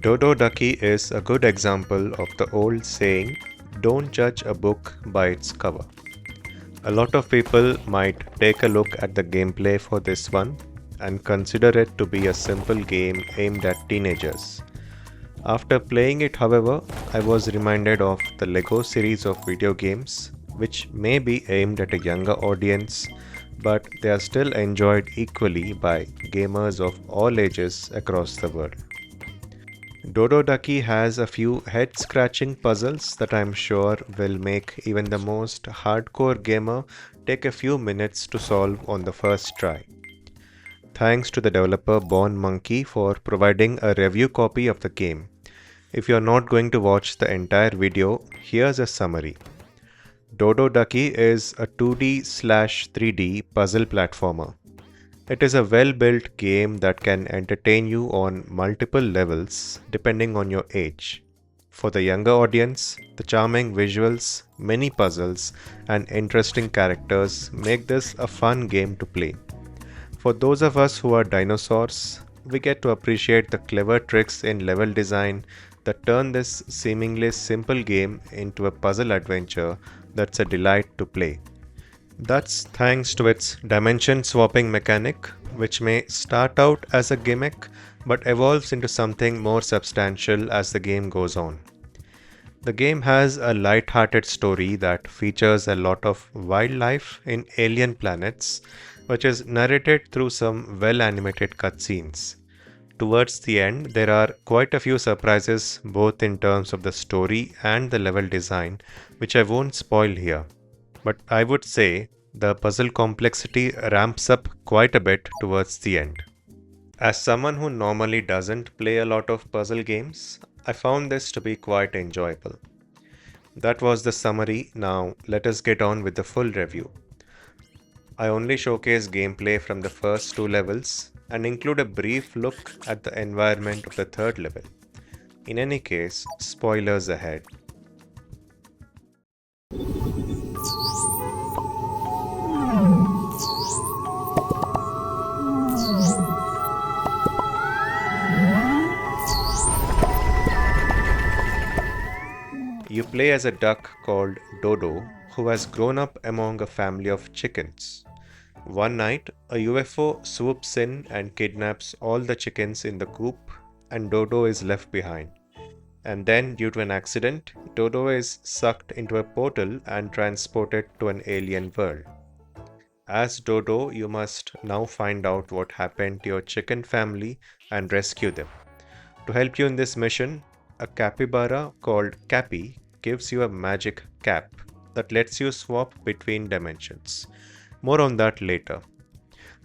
Dodo Duckie is a good example of the old saying, don't judge a book by its cover. A lot of people might take a look at the gameplay for this one and consider it to be a simple game aimed at teenagers. After playing it, however, I was reminded of the Lego series of video games, which may be aimed at a younger audience, but they are still enjoyed equally by gamers of all ages across the world. Dodo Ducky has a few head-scratching puzzles that I'm sure will make even the most hardcore gamer take a few minutes to solve on the first try. Thanks to the developer BornMonkie for providing a review copy of the game. If you're not going to watch the entire video, here's a summary. Dodo Ducky is a 2D/3D puzzle platformer. It is a well-built game that can entertain you on multiple levels depending on your age. For the younger audience, the charming visuals, many puzzles, and interesting characters make this a fun game to play. For those of us who are dinosaurs, we get to appreciate the clever tricks in level design that turn this seemingly simple game into a puzzle adventure that's a delight to play. That's thanks to its dimension swapping mechanic, which may start out as a gimmick but evolves into something more substantial as the game goes on. The game has a light-hearted story that features a lot of wildlife in alien planets, which is narrated through some well-animated cutscenes. Towards the end, there are quite a few surprises both in terms of the story and the level design, which I won't spoil here. But I would say the puzzle complexity ramps up quite a bit towards the end. As someone who normally doesn't play a lot of puzzle games, I found this to be quite enjoyable. That was the summary. Now let us get on with the full review. I only showcase gameplay from the first two levels and include a brief look at the environment of the third level. In any case, spoilers ahead. You play as a duck called Dodo who has grown up among a family of chickens. One night, a UFO swoops in and kidnaps all the chickens in the coop, and Dodo is left behind. And then, due to an accident, Dodo is sucked into a portal and transported to an alien world. As Dodo, you must now find out what happened to your chicken family and rescue them. To help you in this mission, a capybara called Cappy gives you a magic cap that lets you swap between dimensions. More on that later.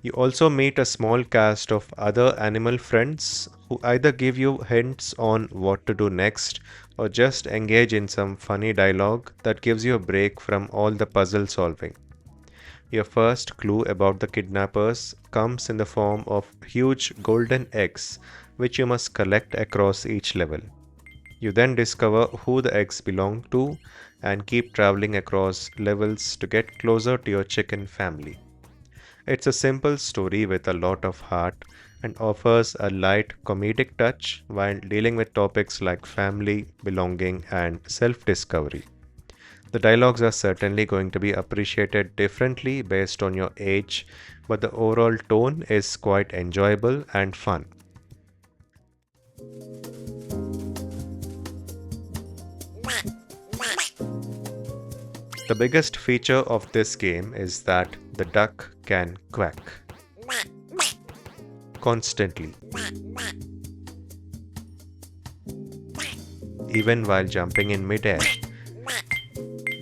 You also meet a small cast of other animal friends who either give you hints on what to do next or just engage in some funny dialogue that gives you a break from all the puzzle solving. Your first clue about the kidnappers comes in the form of huge golden eggs which you must collect across each level. You then discover who the eggs belong to and keep traveling across levels to get closer to your chicken family. It's a simple story with a lot of heart and offers a light comedic touch while dealing with topics like family, belonging, and self-discovery. The dialogues are certainly going to be appreciated differently based on your age, but the overall tone is quite enjoyable and fun. The biggest feature of this game is that the duck can quack constantly, even while jumping in midair.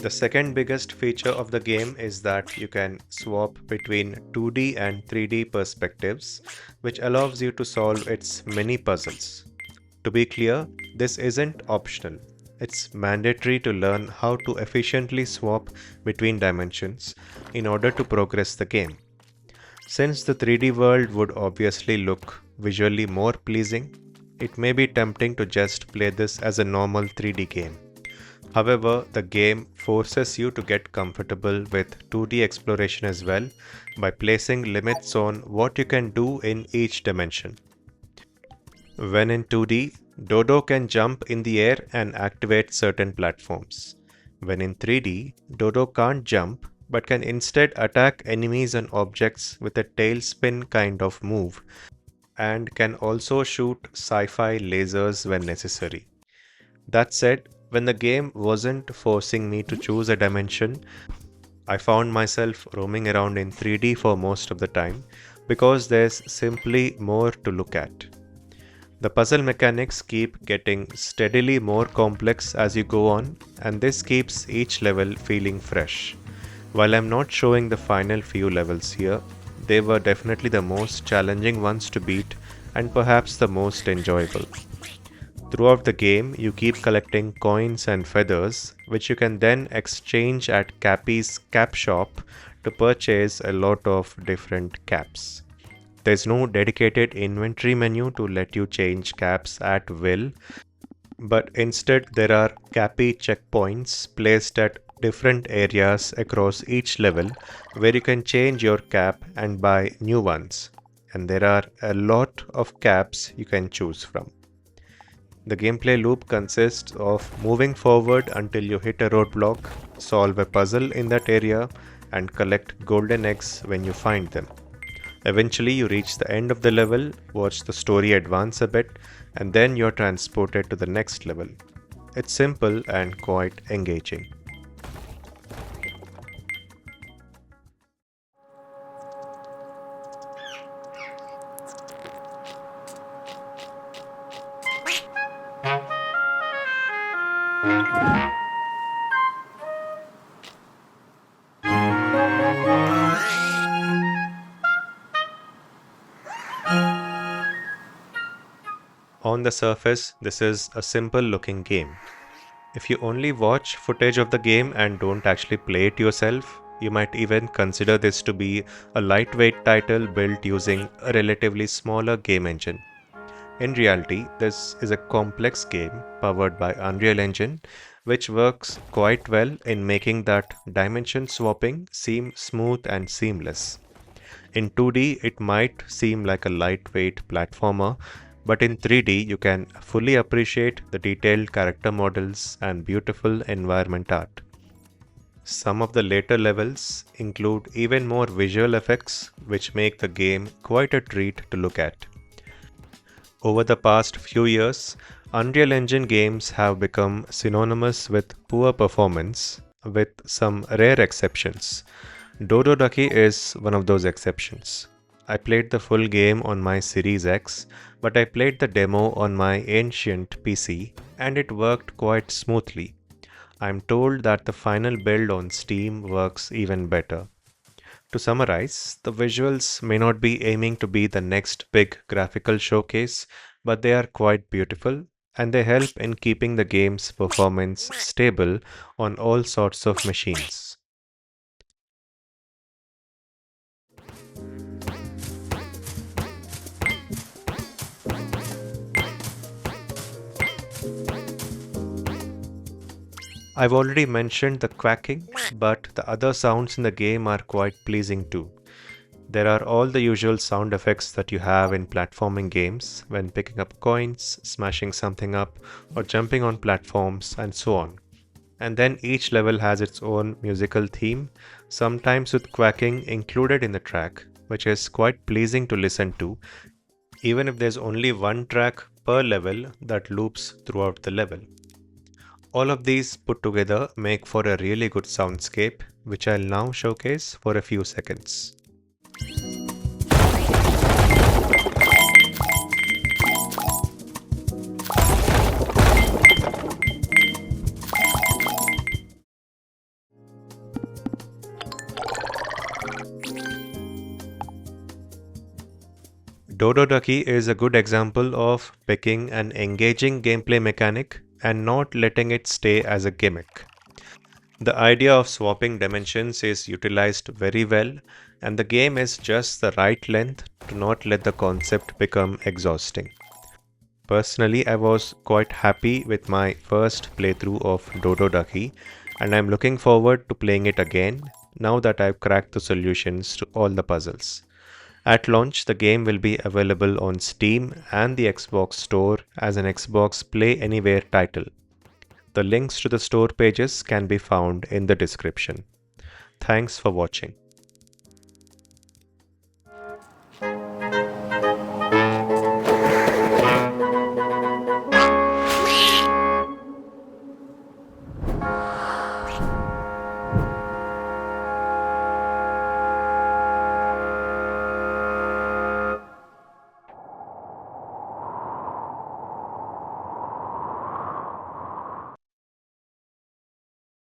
The second biggest feature of the game is that you can swap between 2D and 3D perspectives, which allows you to solve its many puzzles. To be clear, this isn't optional. It's mandatory to learn how to efficiently swap between dimensions in order to progress the game. Since the 3D world would obviously look visually more pleasing, it may be tempting to just play this as a normal 3D game. However, the game forces you to get comfortable with 2D exploration as well by placing limits on what you can do in each dimension. When in 2D, Dodo can jump in the air and activate certain platforms. When in 3D, Dodo can't jump but can instead attack enemies and objects with a tailspin kind of move and can also shoot sci-fi lasers when necessary. That said, when the game wasn't forcing me to choose a dimension, I found myself roaming around in 3D for most of the time because there's simply more to look at. The puzzle mechanics keep getting steadily more complex as you go on, and this keeps each level feeling fresh. While I'm not showing the final few levels here, they were definitely the most challenging ones to beat and perhaps the most enjoyable. Throughout the game, you keep collecting coins and feathers, which you can then exchange at Cappy's cap shop to purchase a lot of different caps. There's no dedicated inventory menu to let you change caps at will, but instead there are Cappy checkpoints placed at different areas across each level where you can change your cap and buy new ones. And there are a lot of caps you can choose from. The gameplay loop consists of moving forward until you hit a roadblock, solve a puzzle in that area, and collect golden eggs when you find them. Eventually, you reach the end of the level, watch the story advance a bit, and then you're transported to the next level. It's simple and quite engaging. On the surface, this is a simple looking game. If you only watch footage of the game and don't actually play it yourself, you might even consider this to be a lightweight title built using a relatively smaller game engine. In reality, this is a complex game powered by Unreal Engine, which works quite well in making that dimension swapping seem smooth and seamless. In 2D, it might seem like a lightweight platformer, but in 3D, you can fully appreciate the detailed character models and beautiful environment art. Some of the later levels include even more visual effects, which make the game quite a treat to look at. Over the past few years, Unreal Engine games have become synonymous with poor performance, with some rare exceptions. Dodo Duckie is one of those exceptions. I played the full game on my Series X, but I played the demo on my ancient PC and it worked quite smoothly. I'm told that the final build on Steam works even better. To summarize, the visuals may not be aiming to be the next big graphical showcase, but they are quite beautiful and they help in keeping the game's performance stable on all sorts of machines. I've already mentioned the quacking, but the other sounds in the game are quite pleasing too. There are all the usual sound effects that you have in platforming games when picking up coins, smashing something up, or jumping on platforms, and so on. And then each level has its own musical theme, sometimes with quacking included in the track, which is quite pleasing to listen to, even if there's only one track per level that loops throughout the level. All of these put together make for a really good soundscape, which I'll now showcase for a few seconds. Dodo Duckie is a good example of picking an engaging gameplay mechanic and not letting it stay as a gimmick. The idea of swapping dimensions is utilized very well, and the game is just the right length to not let the concept become exhausting. Personally, I was quite happy with my first playthrough of Dodo Duckie, and I'm looking forward to playing it again now that I've cracked the solutions to all the puzzles. At launch, the game will be available on Steam and the Xbox Store as an Xbox Play Anywhere title. The links to the store pages can be found in the description. Thanks for watching.